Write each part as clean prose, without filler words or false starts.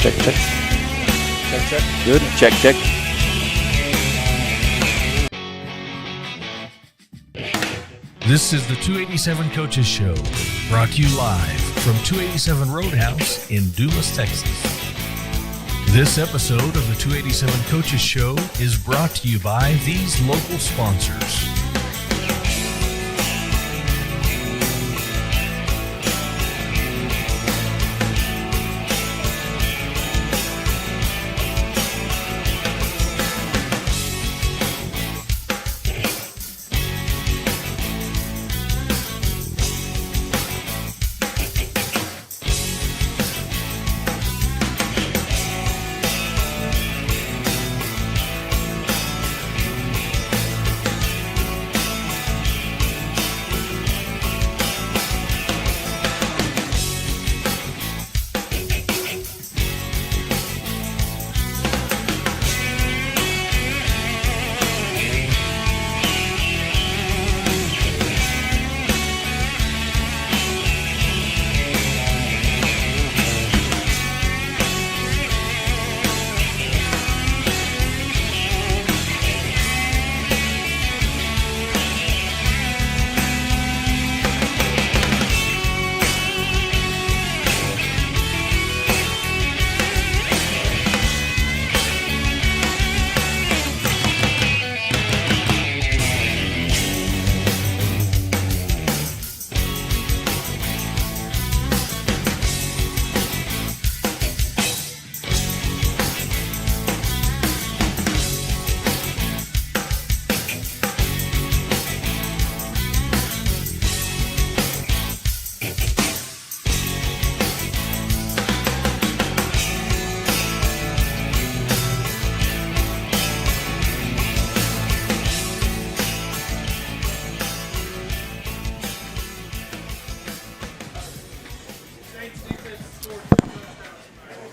Check. Check. Good. Check. This is the 287 Coaches Show, brought to you live from 287 Roadhouse in Dumas, Texas. This episode of the 287 Coaches Show is brought to you by these local sponsors.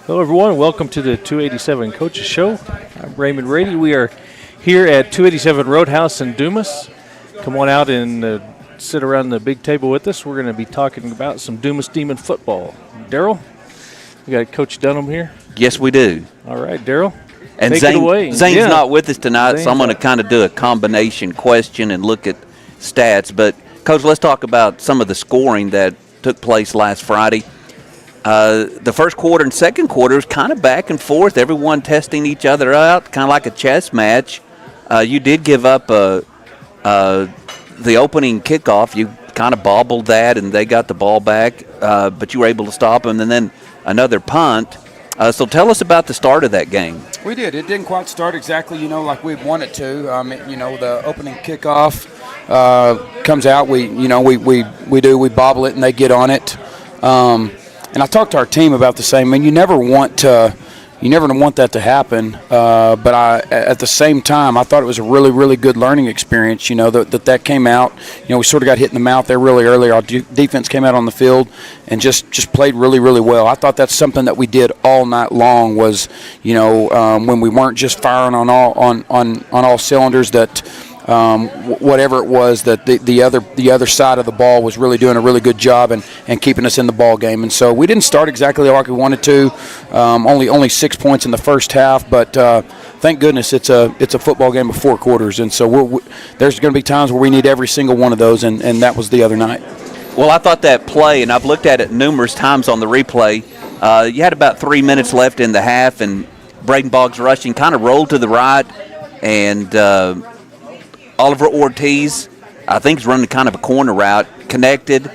Hello, everyone. Welcome to the 287 Coaches Show. I'm Raymond Rady. We are here at 287 Roadhouse in Dumas. Come on out and sit around the big table with us. We're going to be talking about some Dumas Demon football. Daryl, we got Coach Dunham here. Yes, we do. All right, Daryl. And take it away. Zane's not with us tonight, so I'm going to kind of do a combination question and look at stats. But, Coach, let's talk about some of the scoring that took place last Friday. The first quarter and second quarter was kind of back and forth, everyone testing each other out, kind of like a chess match. You did give up the opening kickoff. You kind of bobbled that, and they got the ball back, but you were able to stop them, and then another punt. So tell us about the start of that game. We did. It didn't quite start exactly, like we'd want it to. The opening kickoff comes out. We bobble it, and they get on it. And I talked to our team about the same. You never want that to happen. But at the same time, I thought it was a really, really good learning experience. That came out. We sort of got hit in the mouth there really early. Our defense came out on the field and just played really, really well. I thought that's something that we did all night long. Was when we weren't just firing on all cylinders, that. Whatever it was, that the other side of the ball was really doing a really good job and keeping us in the ball game. And so we didn't start exactly like we wanted to. Only 6 points in the first half, but thank goodness it's a football game of 4 quarters. And so there's going to be times where we need every single one of those, and that was the other night. Well, I thought that play, and I've looked at it numerous times on the replay. You had about 3 minutes left in the half, and Braden Boggs rushing kind of rolled to the right, and Oliver Ortiz, I think, is running kind of a corner route, connected.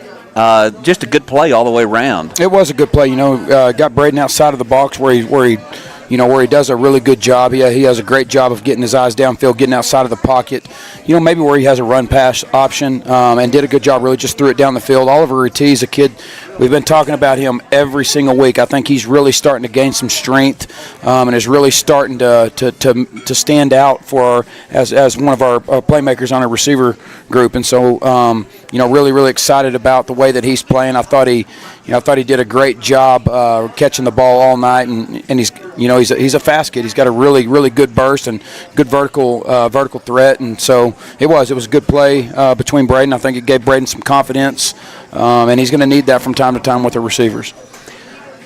Just a good play all the way around. It was a good play. Got Braden outside of the box where he does a really good job. He has a great job of getting his eyes downfield, getting outside of the pocket. Maybe where he has a run pass option, and did a good job. Really just threw it down the field. Oliver Ortiz, a kid, we've been talking about him every single week. I think he's really starting to gain some strength, and is really starting to stand out for as one of our playmakers on our receiver group. And so, really, really excited about the way that he's playing. I thought he did a great job catching the ball all night, and he's a fast kid. He's got a really, really good burst and good vertical threat. And so it was a good play between Braden. I think it gave Braden some confidence, and he's going to need that from time to time with the receivers.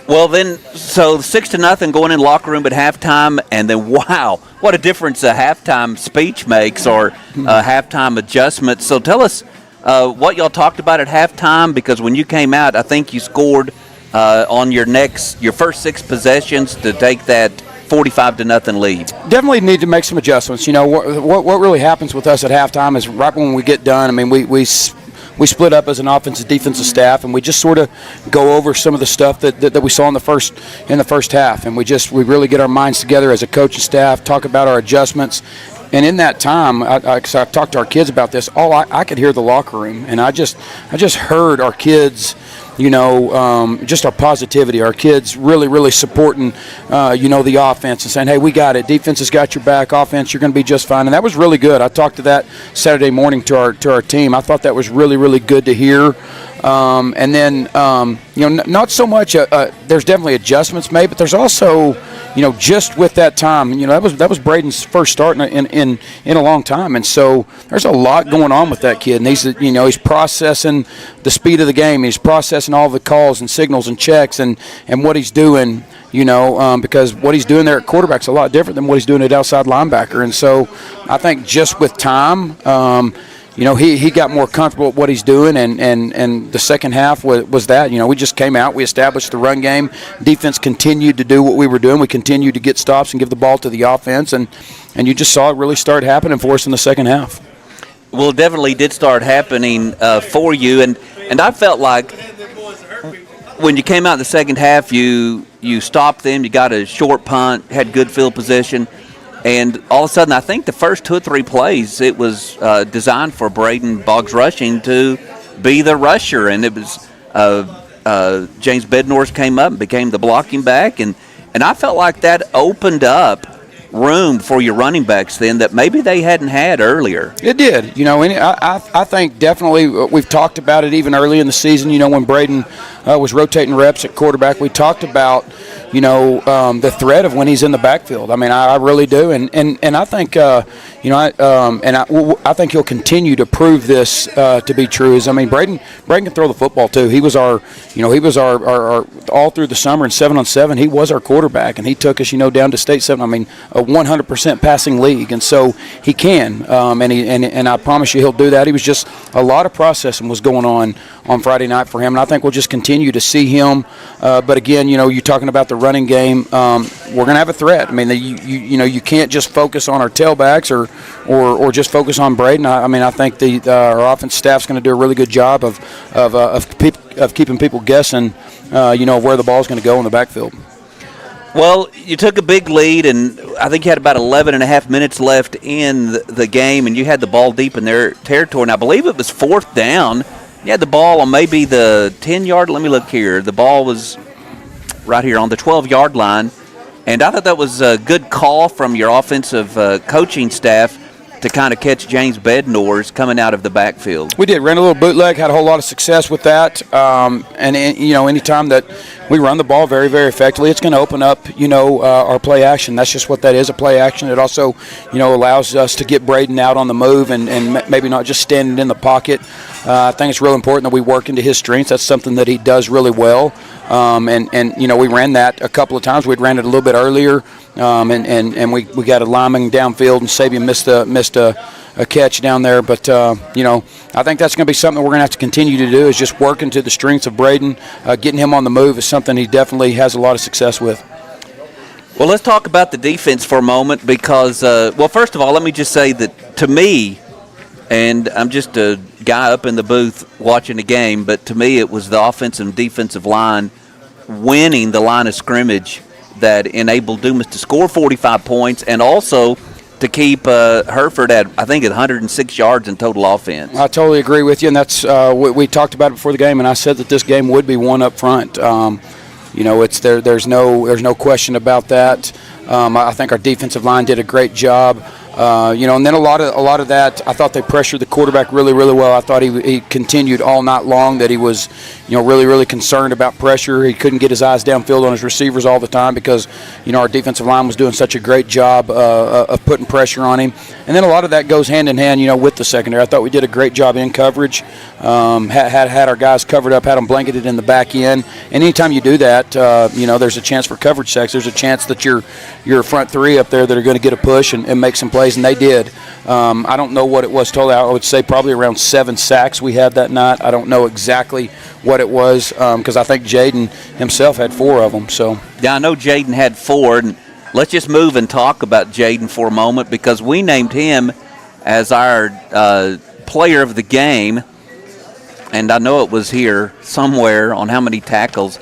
Well, then, so 6-0 going in the locker room at halftime, and then wow, what a difference a halftime speech makes, or halftime adjustment. So tell us what y'all talked about at halftime, because when you came out, I think you scored on your first 6 possessions to take that 45-0 lead. Definitely need to make some adjustments. You know, what really happens with us at halftime is right when we get done, I mean, we split up as an offensive defensive staff, and we just sort of go over some of the stuff that we saw in the first half, and we really get our minds together as a coaching staff, talk about our adjustments. And in that time, I've talked to our kids about this. I could hear the locker room, and I just heard our kids, you know, just our positivity. Our kids really supporting, you know, the offense and saying, "Hey, we got it. Defense has got your back. Offense, you're going to be just fine." And that was really good. I talked to that Saturday morning to our team. I thought that was really good to hear. And then, you know, not so much. There's definitely adjustments made, but there's also, you know, just with that time, you know, that was Braden's first start in a long time, and so there's a lot going on with that kid, and he's processing the speed of the game, he's processing all the calls and signals and checks and what he's doing, you know, because what he's doing there at quarterback's a lot different than what he's doing at outside linebacker, and so I think just with time. You know, he got more comfortable with what he's doing, and the second half was that. You know, we just came out, we established the run game. Defense continued to do what we were doing. We continued to get stops and give the ball to the offense, and you just saw it really start happening for us in the second half. Well, it definitely did start happening for you, and I felt like when you came out in the second half, you stopped them, you got a short punt, had good field position. And all of a sudden, I think the first 2 or 3 plays, it was designed for Braden Boggs Rushing to be the rusher. And it was James Bednors came up and became the blocking back. And I felt like that opened up room for your running backs then that maybe they hadn't had earlier. It did. You know, and I think definitely we've talked about it even early in the season. You know, when Braden was rotating reps at quarterback, we talked about, you know, the threat of when he's in the backfield. I mean, I really do, and I think, you know, I think he'll continue to prove this to be true. I mean, Braden can throw the football too. He was our all through the summer in 7-on-7. He was our quarterback, and he took us, you know, down to state 7. I mean, a 100% passing league, and so he can, and I promise you he'll do that. He was just a lot of processing was going on Friday night for him, and I think we'll just continue to see him. But again, you know, you're talking about the running game. We're going to have a threat. I mean, you know, you can't just focus on our tailbacks or just focus on Braden. I mean, I think our offense staff's going to do a really good job of keeping people guessing, you know, where the ball's going to go in the backfield. Well, you took a big lead, and I think you had about 11 and a half minutes left in the game, and you had the ball deep in their territory. And I believe it was 4th down. You had the ball on maybe the 10-yard. Let me look here. The ball was right here on the 12-yard line. And I thought that was a good call from your offensive coaching staff to kind of catch James Bednors coming out of the backfield. We did. Ran a little bootleg, had a whole lot of success with that. And you know, anytime that we run the ball very, very effectively, it's going to open up, you know, our play action. That's just what that is, a play action. It also, you know, allows us to get Braden out on the move and maybe not just standing in the pocket. I think it's real important that we work into his strengths. That's something that he does really well. And you know, we ran that a couple of times. We'd ran it a little bit earlier, and we got a lineman downfield, and Sabian missed a catch down there. But you know, I think that's going to be something we're going to have to continue to do, is just work into the strengths of Braden. Getting him on the move is something he definitely has a lot of success with. Well, let's talk about the defense for a moment because, well, first of all, let me just say that to me, and I'm just a guy up in the booth watching the game, but to me it was the offensive and defensive line winning the line of scrimmage that enabled Dumas to score 45 points and also to keep Hereford at, I think, at 106 yards in total offense. I totally agree with you, and that's we talked about it before the game, and I said that this game would be won up front. You know, it's there's no question about that. I think our defensive line did a great job And then a lot of that, I thought they pressured the quarterback really, really well. I thought he continued all night long that he was, really, really concerned about pressure. He couldn't get his eyes downfield on his receivers all the time because, our defensive line was doing such a great job of putting pressure on him. And then a lot of that goes hand in hand, with the secondary. I thought we did a great job in coverage. Had our guys covered up, had them blanketed in the back end. And anytime you do that, there's a chance for coverage sacks. There's a chance that your front three up there that are going to get a push and make some plays, and they did. I don't know what it was total. I would say probably around 7 sacks we had that night. I don't know exactly what it was because I think Jaden himself had 4 of them. So yeah, I know Jaden had 4, and let's just move and talk about Jaden for a moment because we named him as our player of the game, and I know it was here somewhere on how many tackles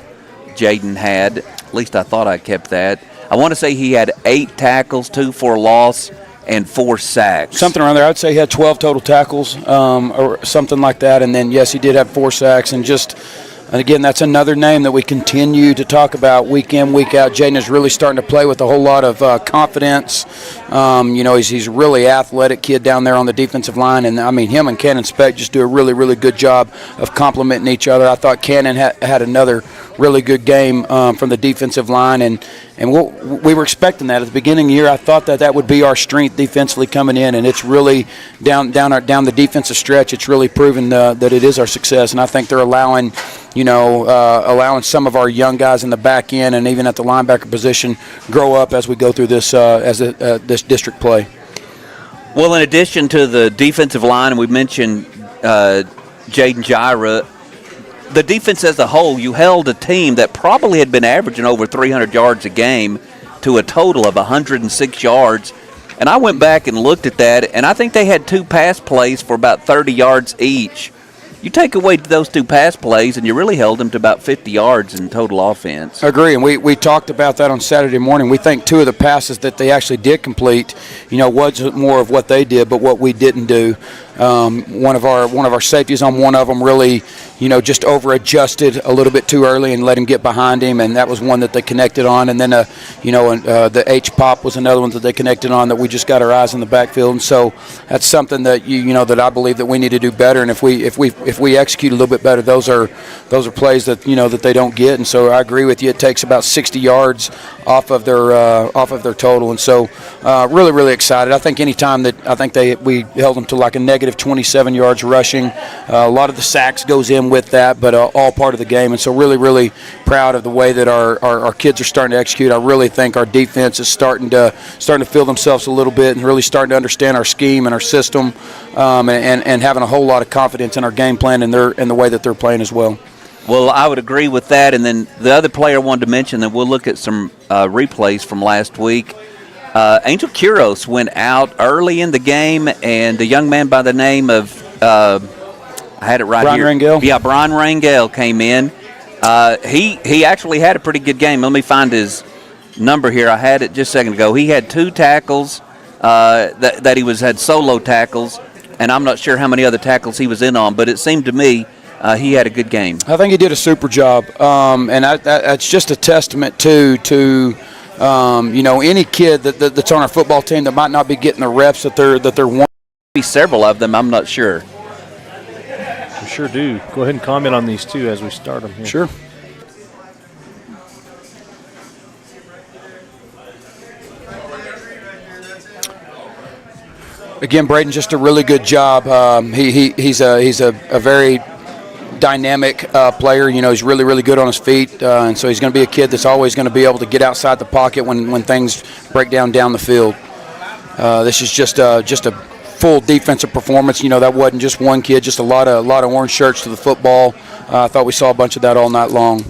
Jaden had. At least I thought I kept that. I want to say he had 8 tackles, 2 for loss, and 4 sacks. Something around there. I'd say he had 12 total tackles or something like that. And then, yes, he did have 4 sacks. And again, that's another name that we continue to talk about week in, week out. Jaden is really starting to play with a whole lot of confidence. He's a really athletic kid down there on the defensive line. And, him and Cannon Speck just do a really, really good job of complementing each other. I thought Cannon had another really good game from the defensive line. And we were expecting that at the beginning of the year. I thought that would be our strength defensively coming in, and it's really down the defensive stretch. It's really proven that it is our success, and I think they're allowing some of our young guys in the back end and even at the linebacker position grow up as we go through this this district play. Well, in addition to the defensive line, and we mentioned Jaden Jira. The defense as a whole, you held a team that probably had been averaging over 300 yards a game to a total of 106 yards. And I went back and looked at that, and I think they had 2 pass plays for about 30 yards each. You take away those 2 pass plays, and you really held them to about 50 yards in total offense. I agree, and we talked about that on Saturday morning. We think 2 of the passes that they actually did complete, wasn't more of what they did, but what we didn't do. One of our safeties on one of them really, just over-adjusted a little bit too early and let him get behind him, and that was one that they connected on. And then, the H-pop was another one that they connected on that we just got our eyes in the backfield. And so that's something that that I believe that we need to do better. And if we execute a little bit better, those are plays that that they don't get. And so I agree with you. It takes about 60 yards off of their total. And so really, really excited. I think anytime that we held them to like a negative 27 yards rushing. A lot of the sacks goes in with that, but all part of the game. And so really, really proud of the way that our kids are starting to execute. I really think our defense is starting to feel themselves a little bit and really starting to understand our scheme and our system and having a whole lot of confidence in our game plan and the way that they're playing as well. Well, I would agree with that. And then the other player I wanted to mention, that we'll look at some replays from last week. Angel Quiros went out early in the game, and a young man by the name of I had it right Brian here. Rangel? Yeah, Brian Rangel came in. He actually had a pretty good game. Let me find his number here. I had it just a second ago. He had 2 tackles that he had solo tackles, and I'm not sure how many other tackles he was in on, but it seemed to me he had a good game. I think he did a super job, and that's just a testament to any kid that's on our football team that might not be getting the reps that they're wanting. Be several of them, I'm not sure. We sure do. Go ahead and comment on these 2 as we start them here. Sure. Again, Braden, just a really good job. He's a very dynamic player. He's really, really good on his feet, and so he's going to be a kid that's always going to be able to get outside the pocket when things break down the field. This is just a full defensive performance. That wasn't just one kid, just a lot of orange shirts to the football. I thought we saw a bunch of that all night long.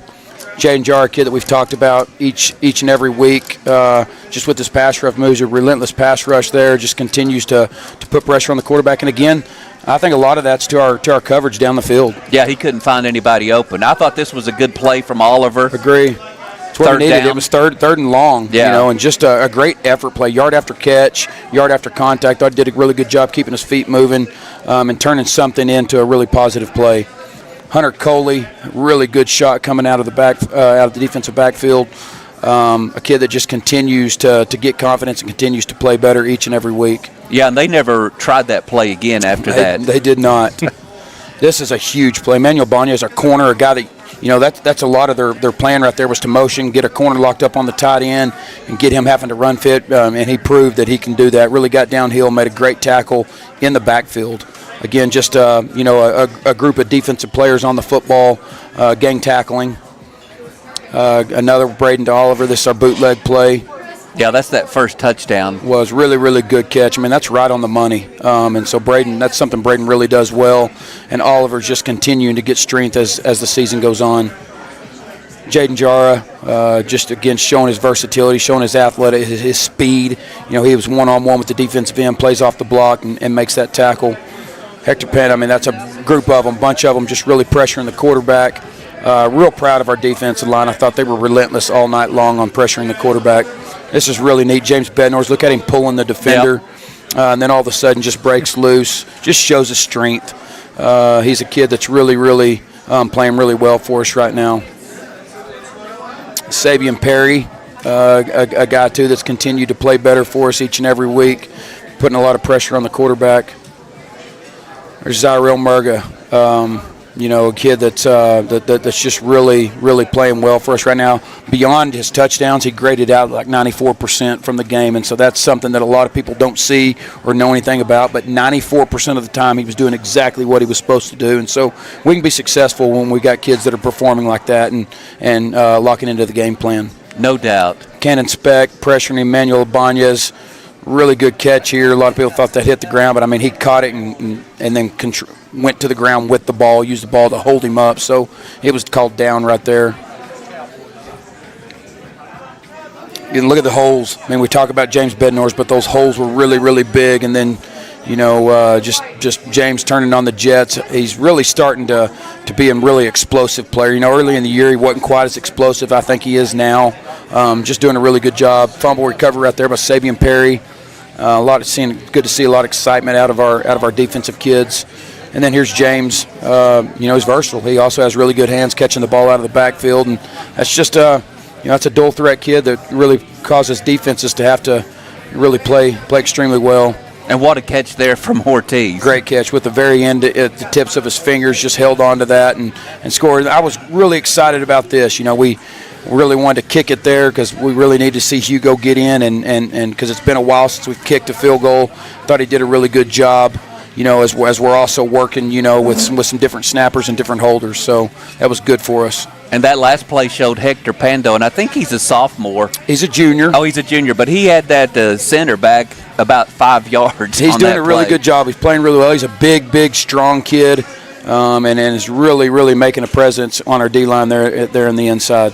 Jaden Jar, kid that we've talked about each and every week, just with his pass rush moves, a relentless pass rush there, just continues to put pressure on the quarterback. And again, I think a lot of that's to our coverage down the field. Yeah, he couldn't find anybody open. I thought this was a good play from Oliver. Agree. That's what Third we needed. down. It was third and long, Yeah. and just a great effort play, yard after catch, yard after contact. I did a really good job keeping his feet moving and turning something into a really positive play. Hunter Coley, really good shot coming out of the defensive backfield. a kid that just continues to get confidence and continues to play better each and every week. Yeah, and they never tried that play again after that. They did not. This is a huge play. Manuel Banez, our corner, a guy that, that's a lot of their plan right there was to motion, get a corner locked up on the tight end, and get him having to run fit, and he proved that he can do that. Really got downhill, made a great tackle in the backfield. Again, just, a group of defensive players on the football, gang tackling. Another Braden to Oliver. This is our bootleg play. Yeah, that's that first touchdown. Was really, really good catch. I mean, that's right on the money. And so Braden, that's something Braden really does well. And Oliver's just continuing to get strength as the season goes on. Jaden Jara, just again showing his versatility, showing his athletic, his speed. He was one-on-one with the defensive end, plays off the block and makes that tackle. Hector Penn, I mean, that's a group of them, bunch of them, just really pressuring the quarterback. Real proud of our defensive line. I thought they were relentless all night long on pressuring the quarterback. This is really neat. James Bednors, look at him pulling the defender, and then all of a sudden just breaks loose, just shows his strength. He's a kid that's really, really playing really well for us right now. Sabian Perry, a guy, too, that's continued to play better for us each and every week, putting a lot of pressure on the quarterback. There's Zyrell Murga. A kid that's just really, really playing well for us right now. Beyond his touchdowns, he graded out like 94% from the game, and so that's something that a lot of people don't see or know anything about, but 94% of the time he was doing exactly what he was supposed to do, and so we can be successful when we got kids that are performing like that and locking into the game plan. No doubt. Cannon Speck pressuring Emmanuel Banez. Really good catch here. A lot of people thought that hit the ground, but, I mean, he caught it and then went to the ground with the ball, used the ball to hold him up. So it was called down right there. You can look at the holes. I mean, we talk about James Bednors, but those holes were really, really big. And then, just James turning on the jets. He's really starting to be a really explosive player. Early in the year he wasn't quite as explosive. I think he is now. Just doing a really good job. Fumble recovery right there by Sabian Perry. Good to see a lot of excitement out of our defensive kids. And then here's James. He's versatile. He also has really good hands catching the ball out of the backfield, and that's just that's a dual threat kid that really causes defenses to have to really play extremely well. And what a catch there from Ortiz. Great catch with the very end at the tips of his fingers, just held on to that and scored. I was really excited about this. We really wanted to kick it there because we really need to see Hugo get in and because it's been a while since we've kicked a field goal. Thought he did a really good job, as we're also working, with some different snappers and different holders. So that was good for us. And that last play showed Hector Pando, and I think he's a sophomore. He's a junior. Oh, he's a junior, but he had that center back about 5 yards. He's doing a really good job. He's playing really well. He's a big, strong kid, and is really, really making a presence on our D-line there in the inside.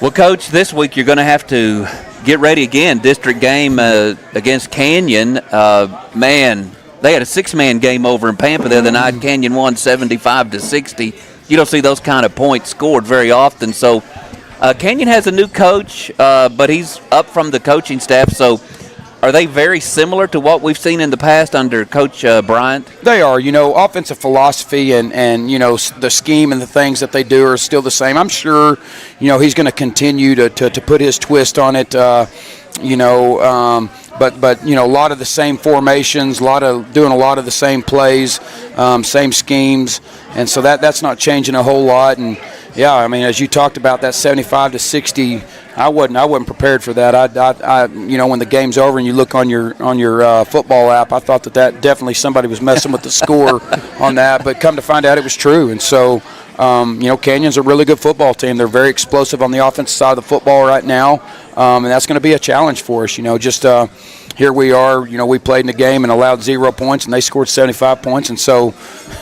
Well, Coach, this week you're going to have to get ready again. District game against Canyon. Man, they had a 6-man game over in Pampa the other night. Canyon won 75-60. You don't see those kind of points scored very often. So Canyon has a new coach, but he's up from the coaching staff. So are they very similar to what we've seen in the past under Coach Bryant? They are. Offensive philosophy and the scheme and the things that they do are still the same. I'm sure, he's going to continue to put his twist on it, But a lot of the same formations, doing a lot of the same plays, same schemes, and so that's not changing a whole lot. And yeah, I mean, as you talked about that 75-60, I wasn't prepared for that. I when the game's over and you look on your football app, I thought that definitely somebody was messing with the score on that. But come to find out, it was true. And so, Canyon's a really good football team. They're very explosive on the offensive side of the football right now, and that's going to be a challenge for us. Here we are, we played in the game and allowed 0 points, and they scored 75 points. And so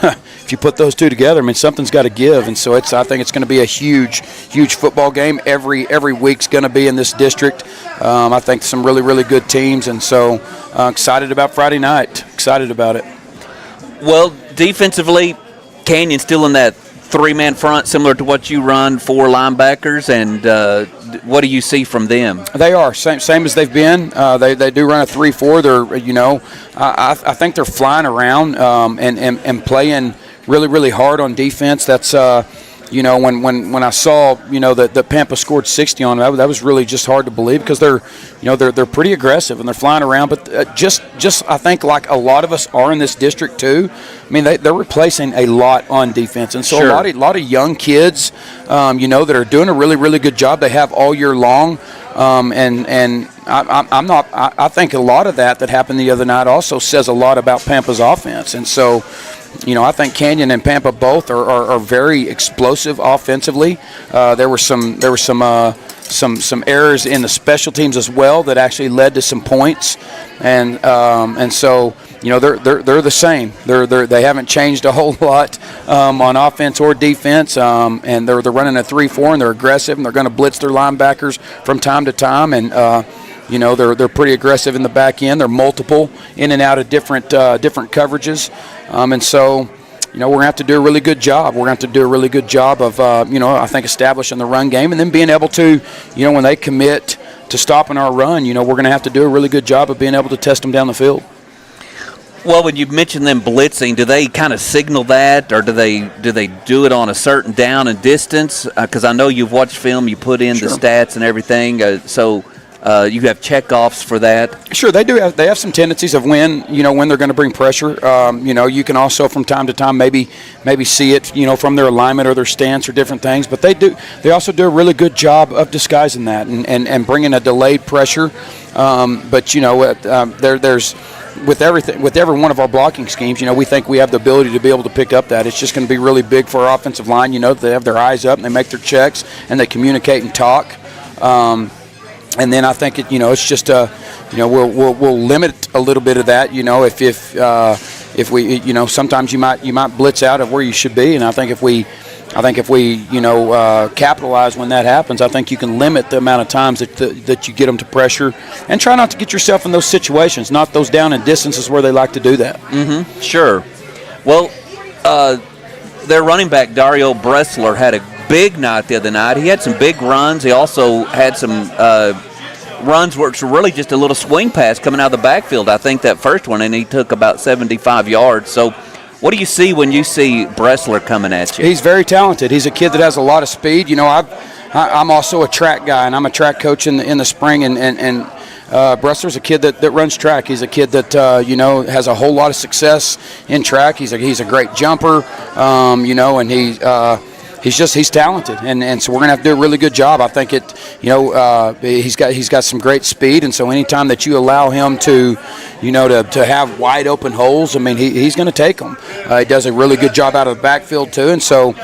if you put those two together, I mean, something's got to give. And so I think it's going to be a huge, huge football game. Every week's going to be in this district. I think some really, really good teams. And so excited about Friday night. Excited about it. Well, defensively, Canyon still in that 3-man front, similar to what you run, 4 linebackers, and what do you see from them? They are same as they've been. They do run a 3-4. They're I think they're flying around and playing really, really hard on defense. That's when I saw, that Pampa scored 60 on them, that was really just hard to believe because they're pretty aggressive and they're flying around. But just I think like a lot of us are in this district too. I mean, they're replacing a lot on defense, and so Sure. a lot of young kids, that are doing a really really good job. They have all year long, and I think a lot of that happened the other night also says a lot about Pampa's offense, and so. I think Canyon and Pampa both are very explosive offensively. There were some errors in the special teams as well that actually led to some points, and so they're the same. They haven't changed a whole lot on offense or defense, and they're running a 3-4 and they're aggressive and they're going to blitz their linebackers from time to time and. They're pretty aggressive in the back end. They're multiple in and out of different coverages, and so we're going to have to do a really good job. We're going to have to do a really good job of I think establishing the run game and then being able to when they commit to stopping our run, we're going to have to do a really good job of being able to test them down the field. Well, when you mention them blitzing, do they kind of signal that, or do they do it on a certain down and distance? Because I know you've watched film, you put in Sure. the stats and everything, so. You have checkoffs for that? Sure, they do. They have some tendencies of when they're going to bring pressure. You can also from time to time maybe see it from their alignment or their stance or different things. But they also do a really good job of disguising that and bringing a delayed pressure. But there's with every one of our blocking schemes, we think we have the ability to be able to pick up that. It's just going to be really big for our offensive line. They have their eyes up and they make their checks and they communicate and talk. And then I think it's just we'll limit a little bit of that. If we sometimes you might blitz out of where you should be, and I think if we capitalize when that happens, I think you can limit the amount of times that you get them to pressure, and try not to get yourself in those situations, not those down and distances where they like to do that. Mm-hmm. Sure. Well, their running back Dario Bressler had a big night the other night. He had some big runs. He also had some runs where it's really just a little swing pass coming out of the backfield. I think that first one, and he took about 75 yards. So what do you see when you see Bressler coming at you? He's very talented. He's a kid that has a lot of speed. I'm also a track guy, and I'm a track coach in the spring, and Bressler's a kid that runs track. He's a kid that has a whole lot of success in track. He's a great jumper, and he's talented, and so we're gonna have to do a really good job. I think he's got some great speed, and so anytime that you allow him to have wide open holes, I mean he's gonna take them. He does a really good job out of the backfield too, and so.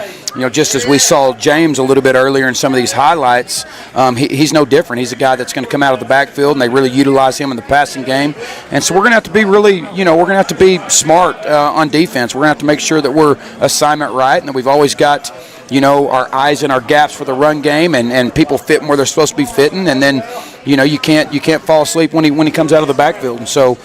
Just as we saw James a little bit earlier in some of these highlights, he's no different. He's a guy that's going to come out of the backfield, and they really utilize him in the passing game. And so we're going to have to be really, we're going to have to be smart on defense. We're going to have to make sure that we're assignment right, and that we've always got, our eyes and our gaps for the run game, and people fit where they're supposed to be fitting. And then, you can't fall asleep when he comes out of the backfield. And so.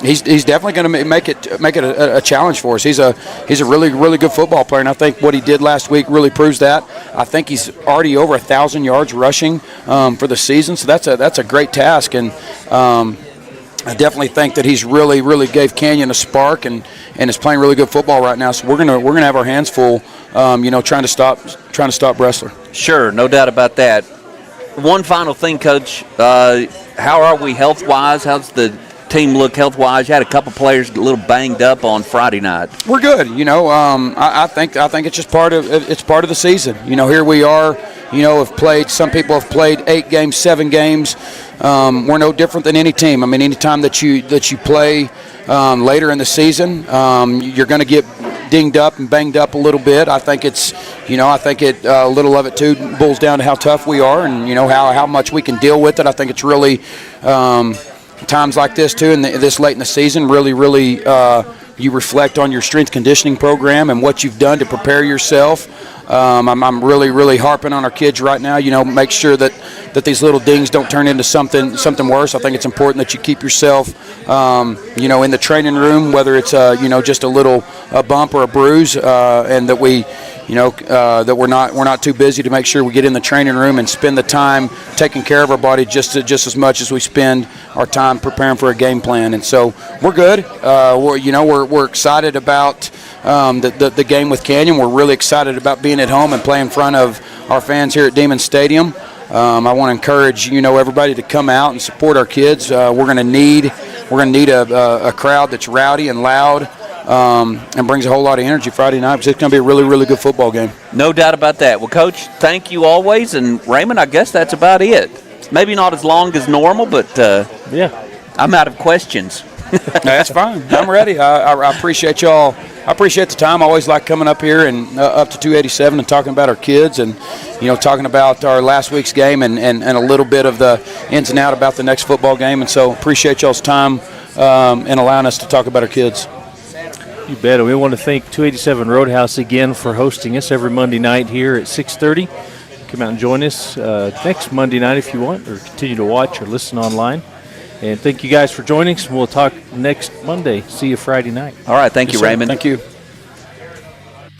He's definitely going to make it a challenge for us. He's a really really good football player, and I think what he did last week really proves that. I think he's already over 1,000 yards rushing for the season, so that's a great task, and I definitely think that he's really gave Canyon a spark and is playing really good football right now. So we're gonna have our hands full, trying to stop Bressler. Sure, no doubt about that. One final thing, Coach. How are we health-wise? How's the team look health-wise? You had a couple players a little banged up on Friday night. We're good. I think it's just part of the season. Here we are. Some people have played 8 games, 7 games. We're no different than any team. I mean, any time that you play later in the season, you're going to get dinged up and banged up a little bit. I think a little of it too boils down to how tough we are and how much we can deal with it. I think it's really. Times like this too, and this late in the season, really you reflect on your strength conditioning program and what you've done to prepare yourself. I'm really harping on our kids right now. Make sure that these little dings don't turn into something worse. I think it's important that you keep yourself, in the training room, whether it's just a little bump or a bruise, and that we. That we're not too busy to make sure we get in the training room and spend the time taking care of our body just as much as we spend our time preparing for a game plan. And so we're good. We're excited about the game with Canyon. We're really excited about being at home and playing in front of our fans here at Demon Stadium. I want to encourage everybody to come out and support our kids. We're going to need a crowd that's rowdy and loud and brings a whole lot of energy Friday night. Because it's going to be a really, really good football game. No doubt about that. Well, Coach, thank you always. And Raymond, I guess that's about it. Maybe not as long as normal, but Yeah. I'm out of questions. No, that's fine. I'm ready. I appreciate y'all. I appreciate the time. I always like coming up here and up to 287 and talking about our kids and, talking about our last week's game and a little bit of the ins and out about the next football game. And so appreciate y'all's time and allowing us to talk about our kids. You bet. And we want to thank 287 Roadhouse again for hosting us every Monday night here at 6:30. Come out and join us next Monday night if you want, or continue to watch or listen online. And thank you guys for joining us. We'll talk next Monday. See you Friday night. All right. Thank you, Yes, sir. Raymond. Thank you.